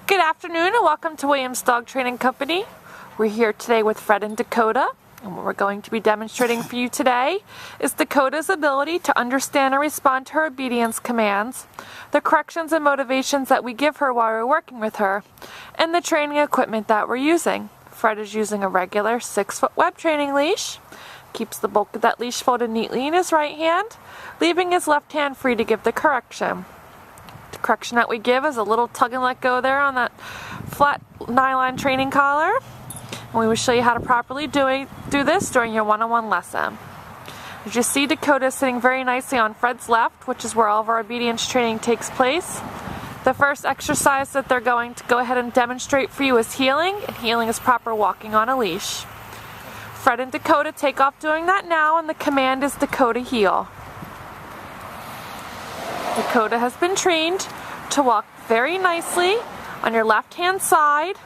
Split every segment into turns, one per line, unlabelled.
Good afternoon and welcome to Williams Dog Training Company. We're here today with Fred and Dakota, and what we're going to be demonstrating for you today is Dakota's ability to understand and respond to her obedience commands, the corrections and motivations that we give her while we're working with her, and the training equipment that we're using. Fred is using a regular 6-foot web training leash, keeps the bulk of that leash folded neatly in his right hand, leaving his left hand free to give the correction. The correction that we give is a little tug and let go there on that flat nylon training collar. And we will show you how to properly do this during your one-on-one lesson. As you see, Dakota is sitting very nicely on Fred's left, which is where all of our obedience training takes place. The first exercise that they're going to go ahead and demonstrate for you is heeling, and heeling is proper walking on a leash. Fred and Dakota take off doing that now, and the command is Dakota heel. Dakota has been trained to walk very nicely on your left-hand side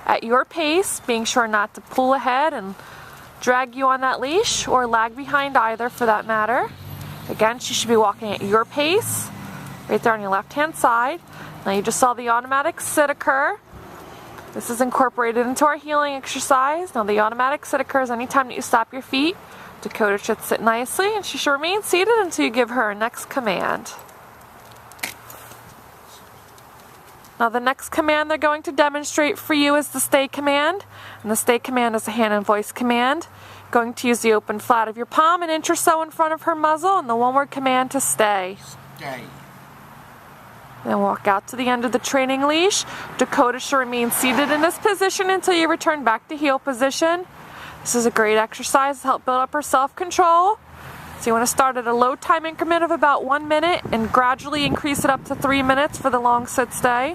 at your pace, being sure not to pull ahead and drag you on that leash or lag behind either for that matter. Again, she should be walking at your pace, right there on your left-hand side. Now you just saw the automatic sit occur. This is incorporated into our heeling exercise. Now the automatic sit occurs anytime that you stop your feet. Dakota should sit nicely and she should remain seated until you give her her next command. Now the next command they're going to demonstrate for you is the stay command. And the stay command is a hand and voice command. Going to use the open flat of your palm an inch or so in front of her muzzle and the one-word command to stay.
Stay.
Then walk out to the end of the training leash. Dakota should remain seated in this position until you return back to heel position. This is a great exercise to help build up her self-control. So you want to start at a low time increment of about 1 minute and gradually increase it up to 3 minutes for the long sit stay.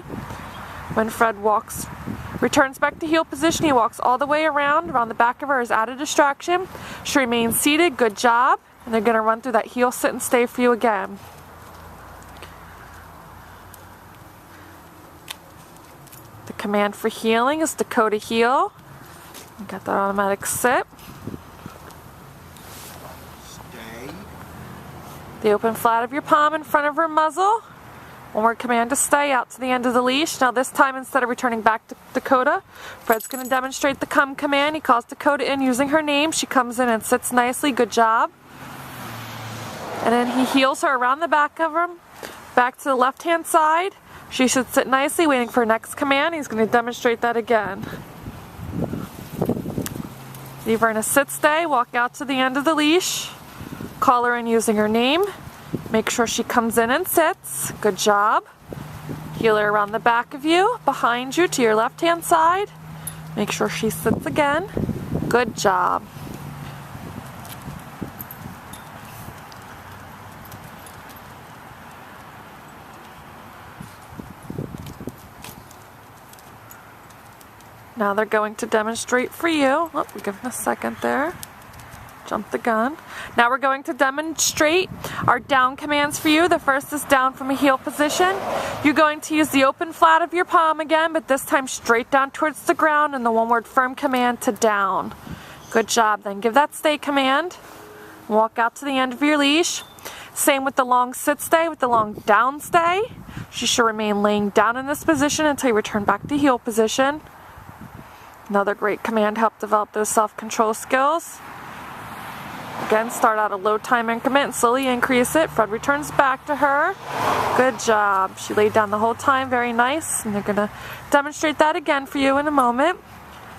When Fred returns back to heel position, he walks all the way around the back of her as added distraction. She remains seated, good job. And they're going to run through that heel sit and stay for you again. The command for heeling is Dakota heel. You got that automatic sit. The open flat of your palm in front of her muzzle. One-word command to stay out to the end of the leash. Now this time, instead of returning back to Dakota, Fred's going to demonstrate the come command. He calls Dakota in using her name. She comes in and sits nicely. Good job. And then he heels her around the back of her, back to the left-hand side. She should sit nicely, waiting for her next command. He's going to demonstrate that again. Leave her in a sit stay. Walk out to the end of the leash. Call her in using her name. Make sure she comes in and sits. Good job. Heel her around the back of you, behind you to your left-hand side. Make sure she sits again. Good job. Now they're going to demonstrate for you. Oh, we'll give them a second there. Jump the gun. Now we're going to demonstrate our down commands for you. The first is down from a heel position. You're going to use the open flat of your palm again, but this time straight down towards the ground and the one-word firm command to down. Good job. Then give that stay command. Walk out to the end of your leash. Same with the long sit stay, with the long down stay. She should remain laying down in this position until you return back to heel position. Another great command to help develop those self-control skills. Again, start out a low time increment and slowly increase it. Fred returns back to her. Good job. She laid down the whole time. Very nice. And they're going to demonstrate that again for you in a moment.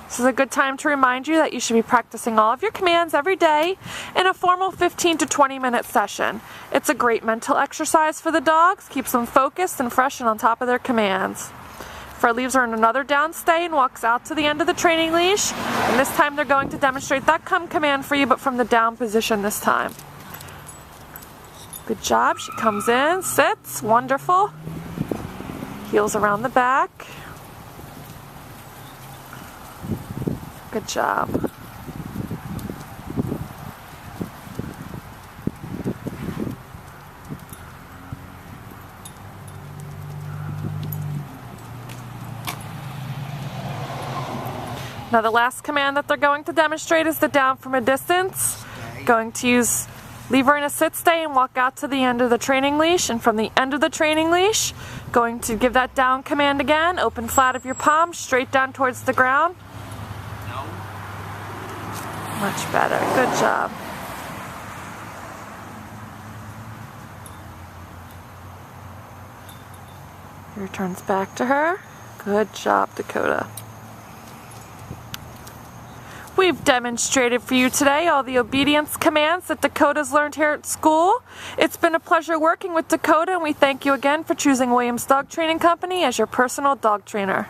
This is a good time to remind you that you should be practicing all of your commands every day in a formal 15 to 20 minute session. It's a great mental exercise for the dogs. Keeps them focused and fresh and on top of their commands. Fred leaves her in another down stay and walks out to the end of the training leash. And this time they're going to demonstrate that come command for you, but from the down position this time. Good job. She comes in, sits, wonderful. Heels around the back. Good job. Now the last command that they're going to demonstrate is the down from a distance. Going to use Leave her in a sit stay and walk out to the end of the training leash, and from the end of the training leash, going to give that down command again. Open flat of your palm, straight down towards the ground.
No.
Much better. Good job. Returns back to her. Good job, Dakota. We've demonstrated for you today all the obedience commands that Dakota's learned here at school. It's been a pleasure working with Dakota, and we thank you again for choosing Williams Dog Training Company as your personal dog trainer.